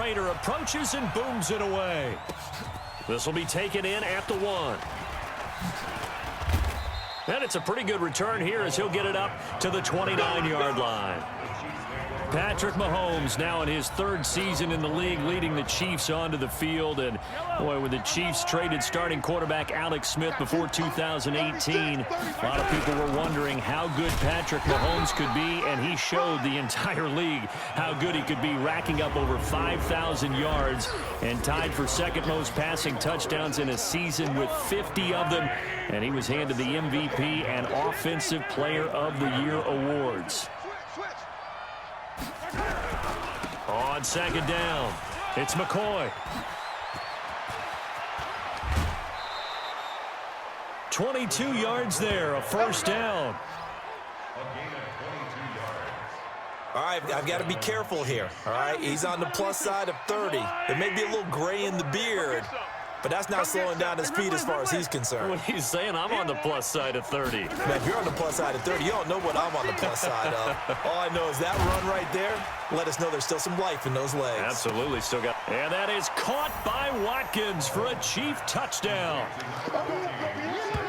Snyder approaches and booms it away. This will be taken in at the 1. And it's a pretty good return here as he'll get it up to the 29-yard line. Patrick Mahomes now in his 3rd season in the league, leading the Chiefs onto the field. And, boy, when the Chiefs traded starting quarterback Alex Smith before 2018, a lot of people were wondering how good Patrick Mahomes could be, and he showed the entire league how good he could be, racking up over 5,000 yards and tied for 2nd most passing touchdowns in a season with 50 of them. And he was handed the MVP and Offensive Player of the Year awards. On 2nd down, it's McCoy. 22 yards there, a 1st down. All right, I've got to be careful here, all right? He's on the plus side of 30. There may be a little gray in the beard, but that's not slowing down his speed as far as he's concerned. What he's saying, I'm on the plus side of 30. Man, if you're on the plus side of 30, you don't know what I'm on the plus side of. All I know is that run right there, let us know there's still some life in those legs. Absolutely, still got. And that is caught by Watkins for a Chief touchdown.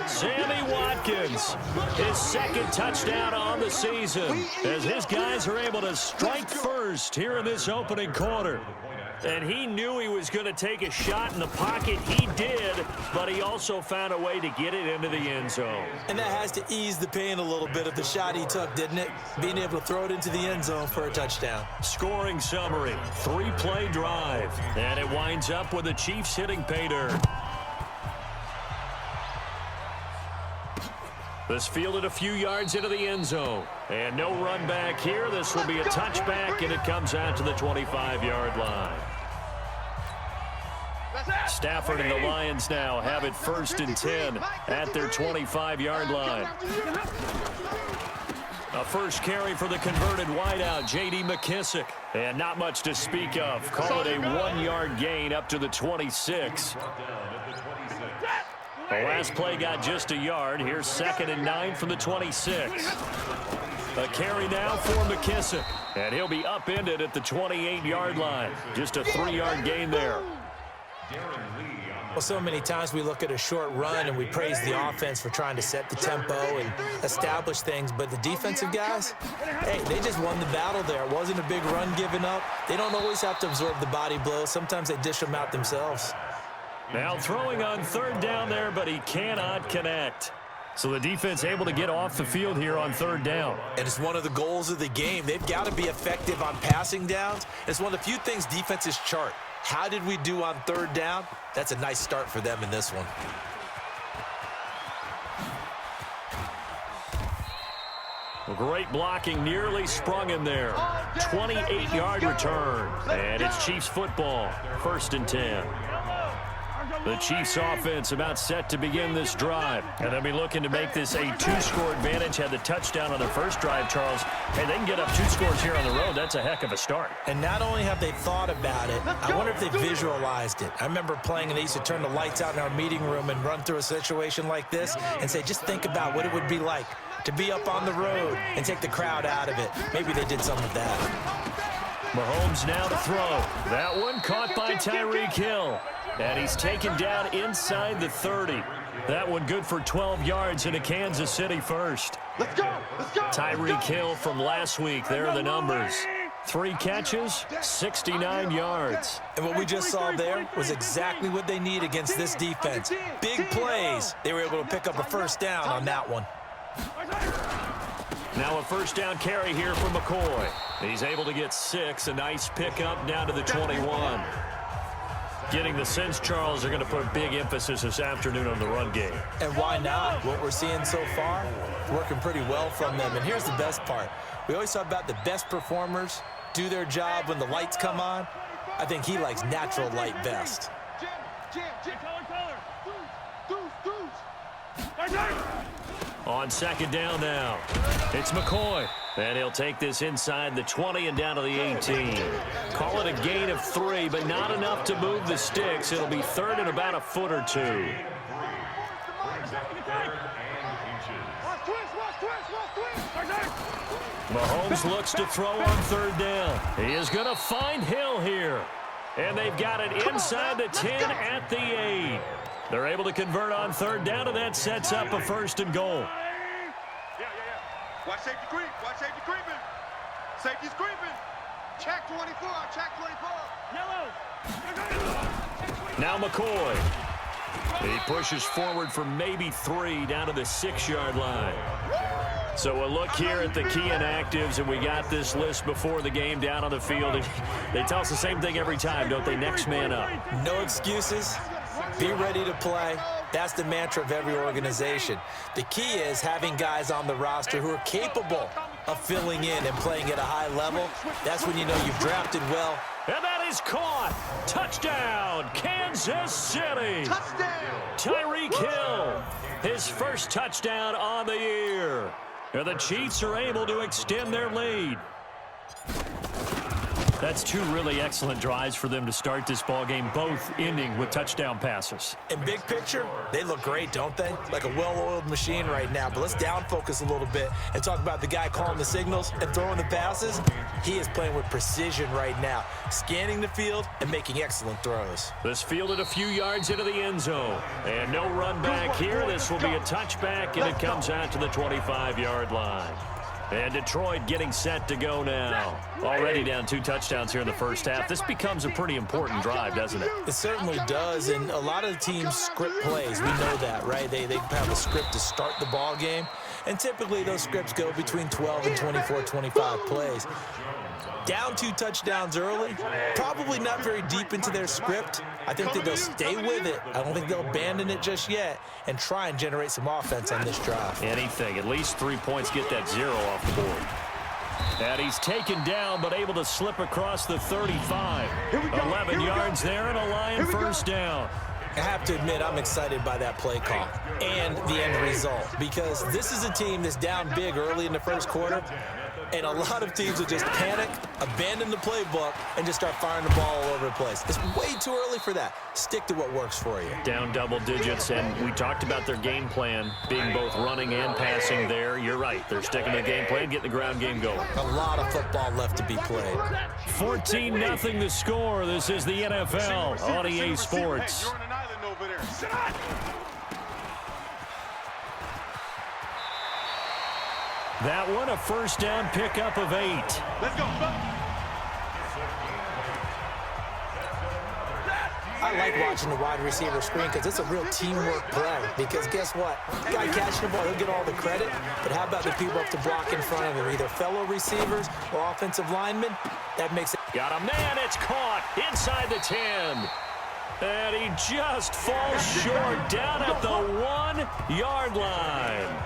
Sammy Watkins, his 2nd touchdown on the season, as his guys are able to strike first here in this opening quarter. And he knew he was going to take a shot in the pocket. He did, but he also found a way to get it into the end zone. And that has to ease the pain a little bit of the shot he took, didn't it? Being able to throw it into the end zone for a touchdown. Scoring summary, 3-play drive. And it winds up with the Chiefs hitting pay dirt. This fielded a few yards into the end zone. And no run back here. This will be a touchback, and it comes out to the 25-yard line. Stafford and the Lions now have it 1st and 10 at their 25-yard line. A first carry for the converted wideout, J.D. McKissick. And not much to speak of. Call it a 1-yard gain up to the 26. The last play got just a yard. Here's 2nd and 9 from the 26. A carry now for McKissick. And he'll be upended at the 28-yard line. Just a 3-yard gain there. Well, so many times we look at a short run and we praise the offense for trying to set the tempo and establish things, but the defensive guys, hey, they just won the battle there. It wasn't a big run given up. They don't always have to absorb the body blows. Sometimes they dish them out themselves. Now throwing on 3rd down there, but he cannot connect. So the defense able to get off the field here on 3rd down. And it's one of the goals of the game. They've got to be effective on passing downs. It's one of the few things defenses chart. How did we do on 3rd down? That's a nice start for them in this one. Great blocking, nearly sprung him there. 28-yard return. And it's Chiefs football, 1st and 10. The Chiefs offense about set to begin this drive. And they'll be looking to make this a 2-score advantage. Had the touchdown on their first drive, Charles. Hey, they can get up 2 scores here on the road. That's a heck of a start. And not only have they thought about it, I wonder if they visualized it. I remember playing and they used to turn the lights out in our meeting room and run through a situation like this and say, just think about what it would be like to be up on the road and take the crowd out of it. Maybe they did some of that. Mahomes now to throw. That one caught by Tyreek Hill. And he's taken down inside the 30. That one good for 12 yards in a Kansas City first. Let's go. Let's go. Tyreek Hill from last week. There are the numbers. 3 catches, 69 yards. And what we just saw there was exactly what they need against this defense. Big plays. They were able to pick up a 1st down on that one. Now a 1st down carry here for McCoy. He's able to get 6. A nice pickup down to the 21. Getting the sense, Charles, are going to put a big emphasis this afternoon on the run game. And why not? What we're seeing so far, working pretty well from them. And here's the best part. We always talk about the best performers do their job when the lights come on. I think he likes natural light best. On 2nd down now, it's McCoy. And he'll take this inside the 20 and down to the 18. Call it a gain of 3, but not enough to move the sticks. It'll be 3rd and about a foot or 2. Mahomes looks to throw on 3rd down. He is going to find Hill here. And they've got it inside the 10 at the 8. They're able to convert on third down, and that sets up a 1st and goal. Watch safety creep. Watch safety creeping. Safety's creeping. Check 24. Check 24. Yellow. Now McCoy. He pushes forward for maybe 3 down to the 6-yard line. So we'll look here at the key inactives, and we got this list before the game down on the field. They tell us the same thing every time, don't they? Next man up. No excuses. Be ready to play. That's the mantra of every organization. The key is having guys on the roster who are capable of filling in and playing at a high level. That's when you know you've drafted well. And that is caught. Touchdown, Kansas City. Touchdown. Tyreek Hill, his first touchdown on the year. And the Chiefs are able to extend their lead. That's 2 really excellent drives for them to start this ball game, both ending with touchdown passes. In big picture, they look great, don't they? Like a well-oiled machine right now. But let's down focus a little bit and talk about the guy calling the signals and throwing the passes. He is playing with precision right now, scanning the field and making excellent throws. This fielded a few yards into the end zone. And no run back here. This will be a touchback, and it comes out to the 25-yard line. And Detroit getting set to go now. Already down 2 touchdowns here in the first half. This becomes a pretty important drive, doesn't it? It certainly does, and a lot of the teams script plays. We know that, right? They have a script to start the ball game, and typically those scripts go between 12 and 24, 25 plays. Down 2 touchdowns early, probably not very deep into their script. I think that they'll stay with it. I don't think they'll abandon it just yet and try and generate some offense on this drive. Anything, at least 3 points, get that 0 off the board. And he's taken down, but able to slip across the 35. 11 yards there and a Lion first down. I have to admit, I'm excited by that play call and the end result, because this is a team that's down big early in the first quarter, and a lot of teams will just panic, abandon the playbook, and just start firing the ball all over the place. It's way too early for that. Stick to what works for you. Down double digits, and we talked about their game plan being both running and passing there. You're right. They're sticking to the game plan, getting the ground game going. A lot of football left to be played. 14-0 the score. This is the NFL on EA Sports. You're on an island over there. Sit on. That one, a first down pickup of 8. Let's go. I like watching the wide receiver screen because it's a real teamwork play. Because guess what? Guy catching the ball, he'll get all the credit. But how about the people up to block in front of him? Either fellow receivers or offensive linemen. That makes it. Got a man. It's caught inside the 10. And he just falls short down at the 1-yard line.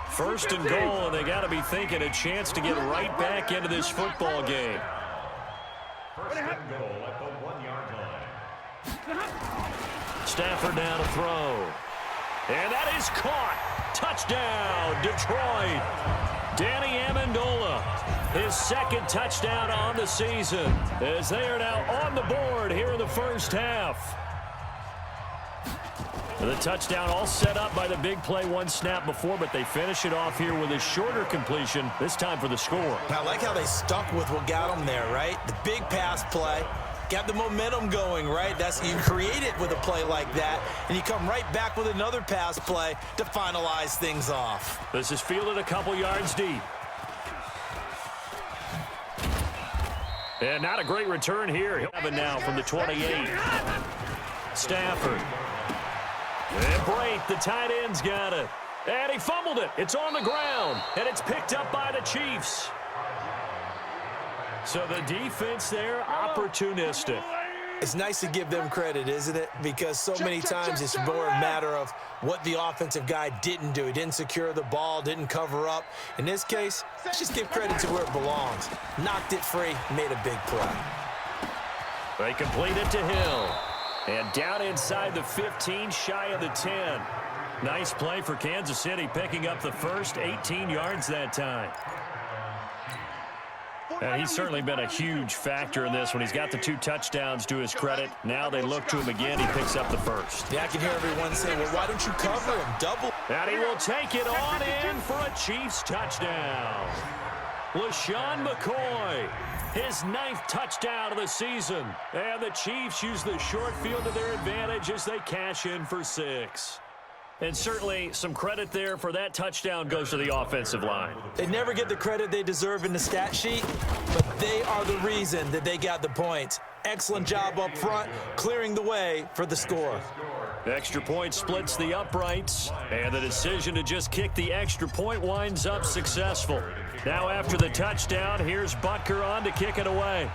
First and goal, and they got to be thinking a chance to get right back into this football game. First and goal at the 1-yard line. Stafford now to throw. And that is caught. Touchdown, Detroit. Danny Amendola, his 2nd touchdown on the season, as they are now on the board here in the first half. The touchdown all set up by the big play 1 snap before, but they finish it off here with a shorter completion, this time for the score. I like how they stuck with what got them there, right? The big pass play, got the momentum going, right? You create it with a play like that, and you come right back with another pass play to finalize things off. This is fielded a couple yards deep. And not a great return here. He'll have it now from the 28. Stafford. And Brate, the tight end's got it. And he fumbled it. It's on the ground. And it's picked up by the Chiefs. So the defense there, opportunistic. It's nice to give them credit, isn't it? Because so many times it's more a matter of what the offensive guy didn't do. He didn't secure the ball, didn't cover up. In this case, let's just give credit to where it belongs. Knocked it free, made a big play. They complete it to Hill. And down inside the 15, shy of the 10. Nice play for Kansas City, picking up the first 18 yards that time. And he's certainly been a huge factor in this when he's got the 2 touchdowns to his credit. Now they look to him again. He picks up the first. Yeah, I can hear everyone saying, well, why don't you cover him? Double. And he will take it on in for a Chiefs touchdown. LeSean McCoy, his 9th touchdown of the season. And the Chiefs use the short field to their advantage as they cash in for 6. And certainly some credit there for that touchdown goes to the offensive line. They never get the credit they deserve in the stat sheet, but they are the reason that they got the points. Excellent job up front, clearing the way for the score. The extra point splits the uprights, and the decision to just kick the extra point winds up successful. Now after the touchdown, here's Butker on to kick it away.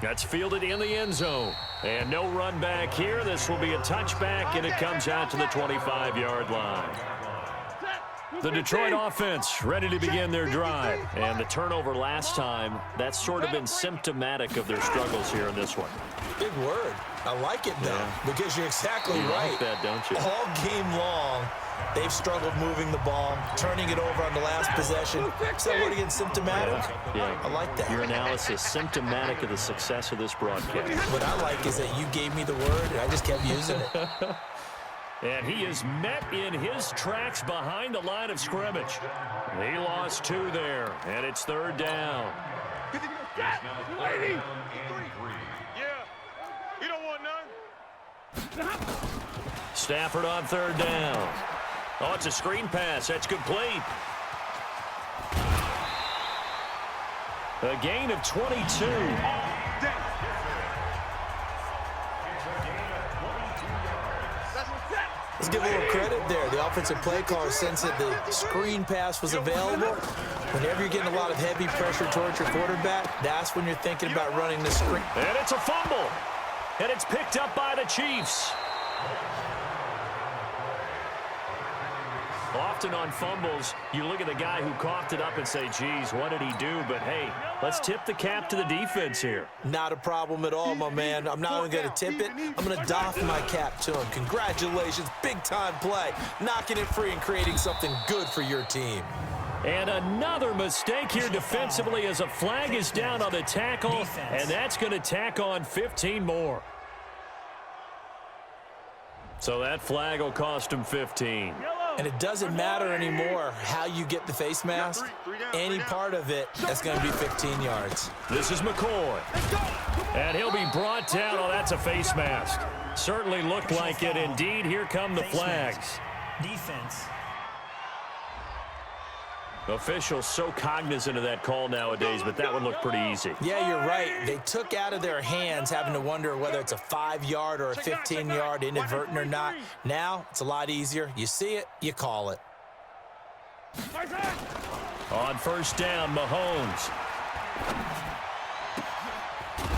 That's fielded in the end zone. And no run back here. This will be a touchback, and it comes out to the 25-yard line. The Detroit offense ready to begin their drive. And the turnover last time, that's sort of been symptomatic of their struggles here in this one. Big word. I like it, though, because you're exactly right. Like that, don't you? All game long, they've struggled moving the ball, turning it over on the last possession. Is that word again, symptomatic? Yeah. I like that. Your analysis, symptomatic of the success of this broadcast. What I like is that you gave me the word, and I just kept using it. And he is met in his tracks behind the line of scrimmage. He lost 2 there, and it's 3rd down. Yeah. You don't want none. Stafford on 3rd down. Oh, it's a screen pass. That's complete. A gain of 22. Let's give a little credit there. The offensive play caller sensed that the screen pass was available. Whenever you're getting a lot of heavy pressure towards your quarterback, that's when you're thinking about running the screen. And it's a fumble. And it's picked up by the Chiefs. Often on fumbles, you look at the guy who coughed it up and say, geez, what did he do? But, hey, let's tip the cap to the defense here. Not a problem at all, my man. I'm not even going to tip it. I'm going to doff my cap to him. Congratulations. Big-time play. Knocking it free and creating something good for your team. And another mistake here defensively as a flag is down on the tackle, and that's going to tack on 15 more. So that flag will cost him 15. And it doesn't matter anymore how you get the face mask. Any part of it, that's going to be 15 yards. This is McCoy. And he'll be brought down. Oh, that's a face mask. Certainly looked like it. Indeed, here come the flags. Defense. Officials so cognizant of that call nowadays, but that one looked pretty easy. Yeah, you're right. They took out of their hands having to wonder whether it's a 5-yard or a 15-yard inadvertent or not. Now, it's a lot easier. You see it, you call it. On 1st down, Mahomes.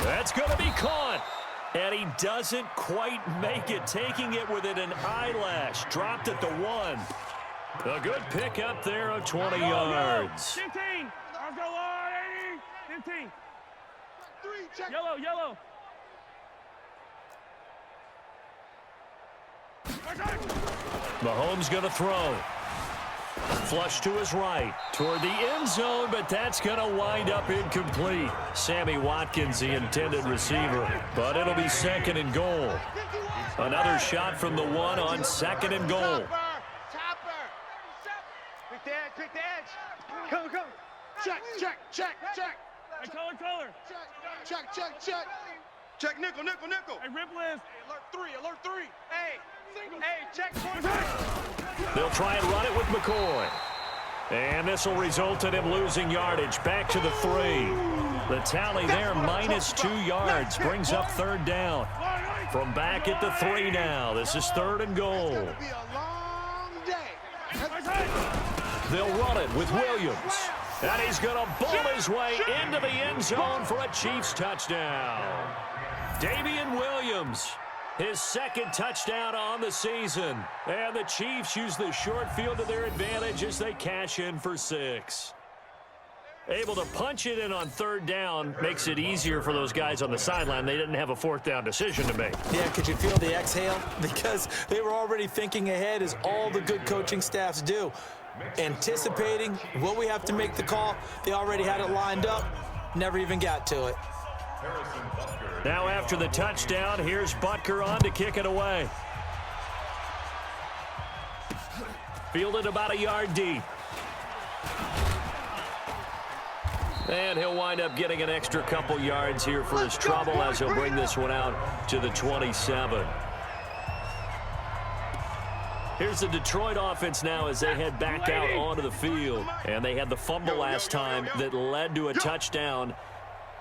That's going to be caught. And he doesn't quite make it, taking it within an eyelash. Dropped at the 1. A good pickup there of 20 yards. 15. Let's go, 15. Yellow. Mahomes going to throw. Flush to his right toward the end zone, but that's going to wind up incomplete. Sammy Watkins, the intended receiver, but it'll be 2nd and goal. Another shot from the 1 on 2nd and goal. Pick the edge. Come. Check. Hey, color. Check. Check, nickel. Hey, rip list. Alert 3. Hey, check. They'll try and run it with McCoy. And this will result in him losing yardage back to the 3. The tally there, minus 2 yards, brings up 3rd down. From back at the 3 now. This is 3rd and goal. It's gonna be a long day. They'll run it with Williams. And he's going to ball his way into the end zone for a Chiefs touchdown. Damian Williams, his 2nd touchdown on the season. And the Chiefs use the short field to their advantage as they cash in for 6. Able to punch it in on 3rd down makes it easier for those guys on the sideline. They didn't have a 4th down decision to make. Yeah, could you feel the exhale? Because they were already thinking ahead, as all the good coaching staffs do. Anticipating, will we have to make the call? They already had it lined up, never even got to it. Now after the touchdown, here's Butker on to kick it away. Fielded about a yard deep. And he'll wind up getting an extra couple yards here for his trouble as he'll bring this one out to the 27. Here's the Detroit offense now as they head back out onto the field. And they had the fumble last time that led to a touchdown.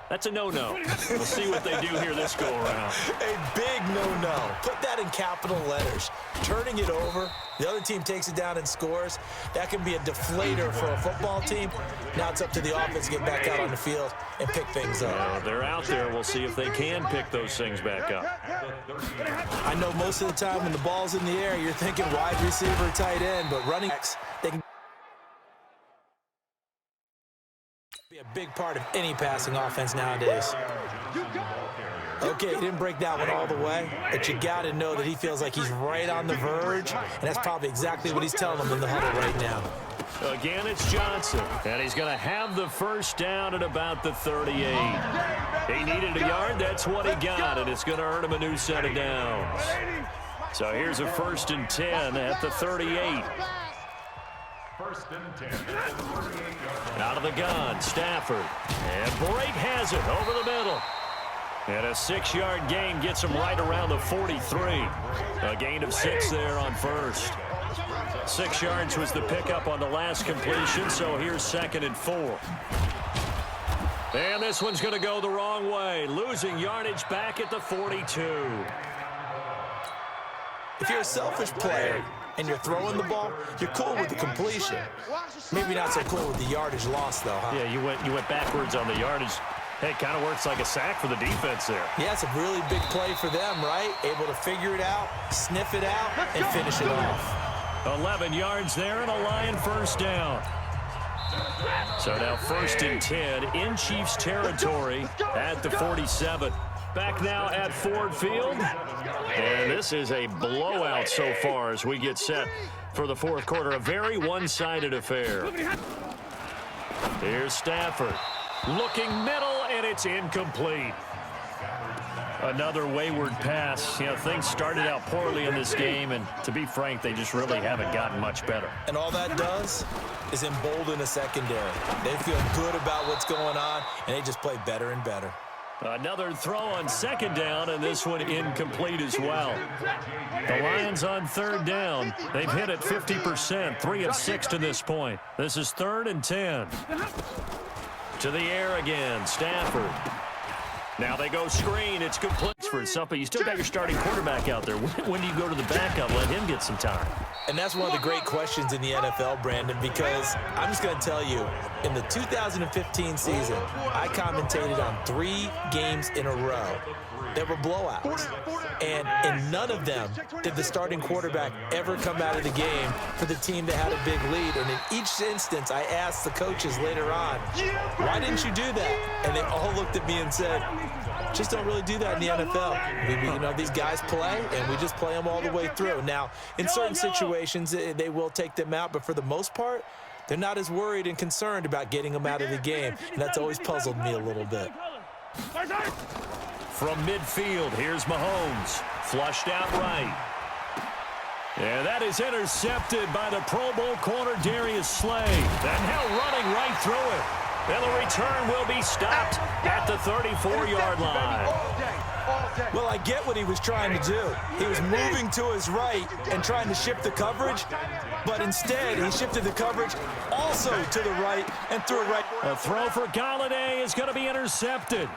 That's a no-no. We'll see what they do here this go-around. A big no-no. Put that in capital letters. Turning it over, the other team takes it down and scores. That can be a deflator for a football team. Now it's up to the offense to get back out on the field and pick things up. They're out there. We'll see if they can pick those things back up. I know most of the time when the ball's in the air, you're thinking wide receiver, tight end, but running backs, they can be a big part of any passing offense nowadays. Okay, he didn't break that one all the way, but you got to know that he feels like he's right on the verge, and that's probably exactly what he's telling them in the huddle right now. Again, it's Johnson, and he's going to have the first down at about the 38. He needed a yard. That's what he got, and it's going to earn him a new set of downs. So here's a 1st and 10 at the 38. First and 10 at the 38-yard line. Out of the gun, Stafford. And Brake has it over the middle. And a 6-yard gain gets him right around the 43. A gain of 6 there on first. 6 yards was the pickup on the last completion, so here's 2nd and 4. And this one's going to go the wrong way, losing yardage back at the 42. If you're a selfish player and you're throwing the ball, you're cool with the completion. Maybe not so cool with the yardage loss, though, huh? Yeah, you went backwards on the yardage. Hey, it kind of works like a sack for the defense there. Yeah, it's a really big play for them, right? Able to figure it out, sniff it out, and finish it off. 11 yards there and a Lion first down. So now 1st and 10 in Chiefs territory at the 47. Back now at Ford Field. And this is a blowout so far as we get set for the 4th quarter. A very one-sided affair. Here's Stafford. Looking middle, and it's incomplete. Another wayward pass. You know, things started out poorly in this game, and to be frank, they just really haven't gotten much better. And all that does is embolden a secondary. They feel good about what's going on, and they just play better and better. Another throw on 2nd down, and this one incomplete as well. The Lions on 3rd down. They've hit it 50%, 3 of 6 to this point. This is 3rd and 10. To the air again, Stafford. Now they go screen. It's complete for something. You still got your starting quarterback out there. When do you go to the backup? Let him get some time. And that's one of the great questions in the NFL, Brandon, because I'm just going to tell you, in the 2015 season, I commentated on 3 games in a row that were blowouts. And in none of them did the starting quarterback ever come out of the game for the team that had a big lead. And in each instance, I asked the coaches later on, why didn't you do that? And they all looked at me and said, just don't really do that in the NFL. You know, these guys play, and we just play them all the way through. Now, in certain situations, they will take them out, but for the most part, they're not as worried and concerned about getting them out of the game, and that's always puzzled me a little bit. From midfield, here's Mahomes. Flushed out right. And that is intercepted by the Pro Bowl corner Darius Slay. And now running right through it. And the return will be stopped at the 34-yard line. Well, I get what he was trying to do. He was moving to his right and trying to shift the coverage, but instead he shifted the coverage also to the right and threw it right. A throw for Galladay is going to be intercepted.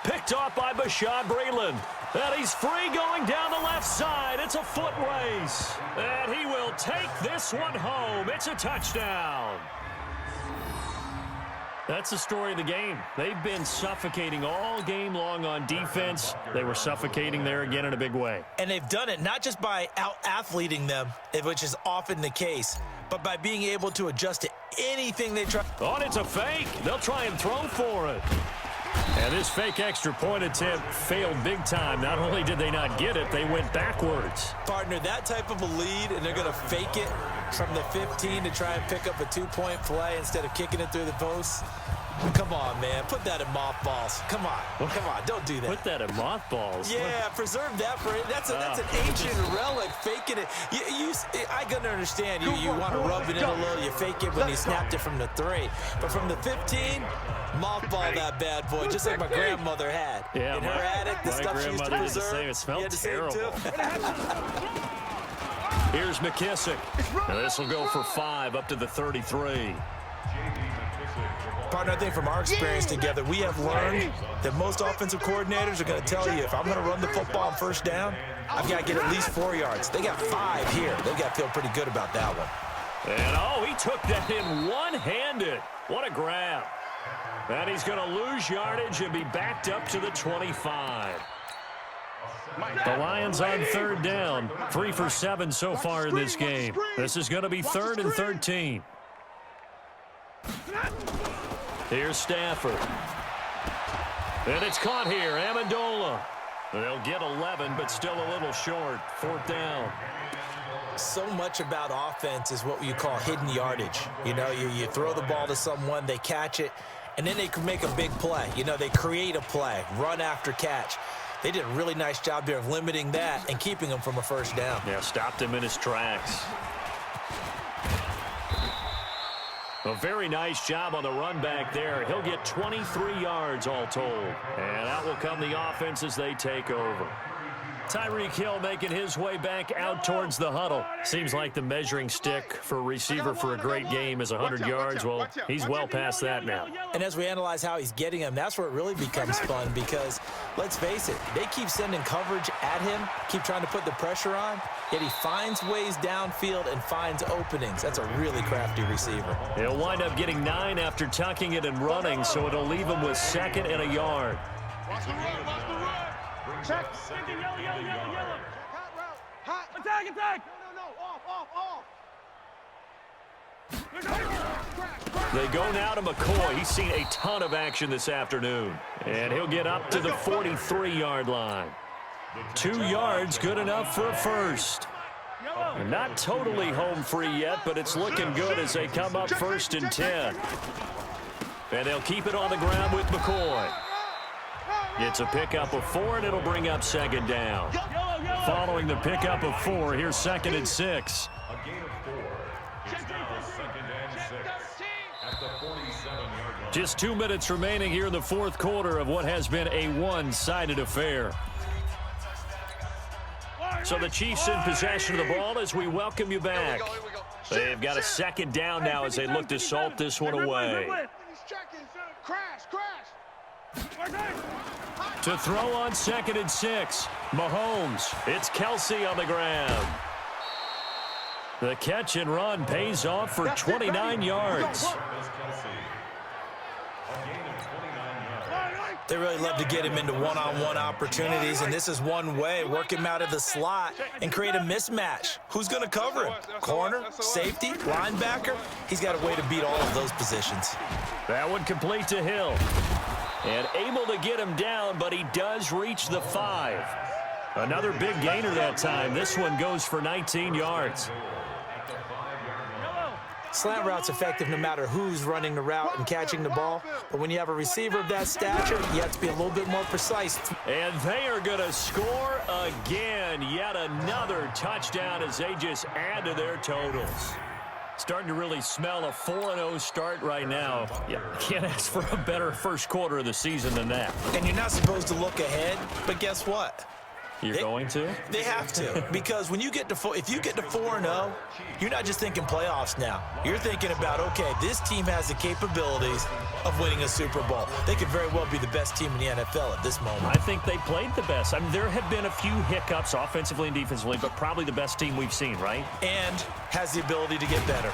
Picked off by Bashaud Breeland. And he's free going down the left side. It's a foot race. And he will take this one home. It's a touchdown. That's the story of the game. They've been suffocating all game long on defense. They were suffocating there again in a big way. And they've done it not just by out-athleting them, which is often the case, but by being able to adjust to anything they try. Oh, it's a fake. They'll try and throw for it. And this fake extra point attempt failed big time. Not only did they not get it, they went backwards. Partner, that type of a lead, and they're going to fake it from the 15 to try and pick up a 2-point play instead of kicking it through the post. Come on, man. Put that in mothballs. Come on. Come on. Don't do that. Put that in mothballs. Yeah, preserve that for it. That's an ancient relic. Faking it. I can understand you want to rub it in a little. You fake it when you snapped it from the 3. But from the 15, mothball that bad boy, just like my grandmother had. Yeah, in her attic, the stuff she used to preserve. Did the same. It smelled terrible. Here's McKissick. Now this will go for 5 up to the 33. Partner, I think from our experience together, we have learned that most offensive coordinators are going to tell you, if I'm going to run the football on first down, I've got to get at least 4 yards. They got 5 here. They've got to feel pretty good about that one. And, he took that in one-handed. What a grab. And he's going to lose yardage and be backed up to the 25. The Lions on 3rd down. 3 for 7 so far in this game. This is going to be 3rd and 13. Here's Stafford. And it's caught here. Amendola. They'll get 11, but still a little short. 4th down. So much about offense is what you call hidden yardage. You throw the ball to someone, they catch it, and then they can make a big play. They create a play, run after catch. They did a really nice job there of limiting that and keeping him from a first down. Yeah, stopped him in his tracks. A very nice job on the run back there. He'll get 23 yards all told. And out will come the offense as they take over. Tyreek Hill making his way back out towards the huddle. Seems like the measuring stick for a receiver for a great game is 100 yards. Well, he's well past that now. And as we analyze how he's getting them, that's where it really becomes fun because, let's face it, they keep sending coverage at him, keep trying to put the pressure on, yet he finds ways downfield and finds openings. That's a really crafty receiver. He'll wind up getting 9 after tucking it and running, so it'll leave him with 2nd and a yard. Watch the run, watch the run. Check. Yellow. Hot. Attack. Off. They go now to McCoy. He's seen a ton of action this afternoon. And he'll get up to the 43-yard line. 2 yards, good enough for a first. Not totally home free yet, but it's looking good as they come up 1st and 10. And they'll keep it on the ground with McCoy. It's a pickup of 4, and it'll bring up 2nd down. Following the pickup of 4, here's 2nd and 6. A gain of 4. It's now 2nd and 6 at the 47-yard line. Just 2 minutes remaining here in the 4th quarter of what has been a one-sided affair. So the Chiefs in possession of the ball as we welcome you back. They've got a 2nd down now as they look to salt this one away. Crash. To throw on 2nd and 6. Mahomes. It's Kelsey on the ground. The catch and run pays off for 29 yards. They really love to get him into one-on-one opportunities, and this is one way. Work him out of the slot and create a mismatch. Who's going to cover him? Corner, safety, linebacker? He's got a way to beat all of those positions. That one complete to Hill. And able to get him down, but he does reach the 5. Another big gainer that time. This one goes for 19 yards. Slant route's effective no matter who's running the route and catching the ball. But when you have a receiver of that stature, you have to be a little bit more precise. And they are going to score again. Yet another touchdown as they just add to their totals. Starting to really smell a 4-0 start right now. Yeah, can't ask for a better first quarter of the season than that. And you're not supposed to look ahead, but guess what? You're going to? They have to, because when you get to if you get to 4-0, you're not just thinking playoffs now. You're thinking about, okay, this team has the capabilities of winning a Super Bowl. They could very well be the best team in the NFL at this moment. I think they played the best. I mean, there have been a few hiccups offensively and defensively, but probably the best team we've seen, right? And has the ability to get better.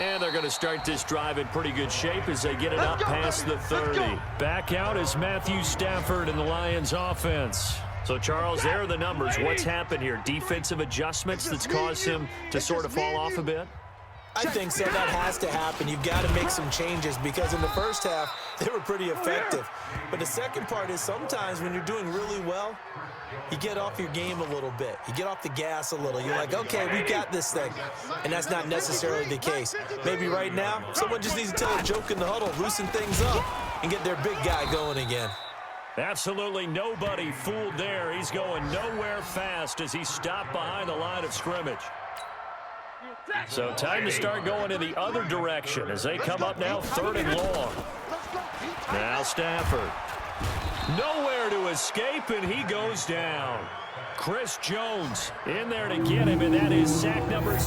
And they're going to start this drive in pretty good shape as they get it up past the 30. Back out is Matthew Stafford in the Lions offense. So, Charles, there are the numbers. What's happened here? Defensive adjustments that's caused him to sort of fall off a bit? I think so. That has to happen. You've got to make some changes because in the first half, they were pretty effective. But the second part is sometimes when you're doing really well, you get off your game a little bit. You get off the gas a little. You're like, okay, we got this thing. And that's not necessarily the case. Maybe right now, someone just needs to tell a joke in the huddle, loosen things up, and get their big guy going again. Absolutely nobody fooled there. He's going nowhere fast as he stopped behind the line of scrimmage. So time to start going in the other direction as they come up now 3rd and long. Now Stafford. Nowhere to escape, and he goes down. Chris Jones in there to get him, and that is sack number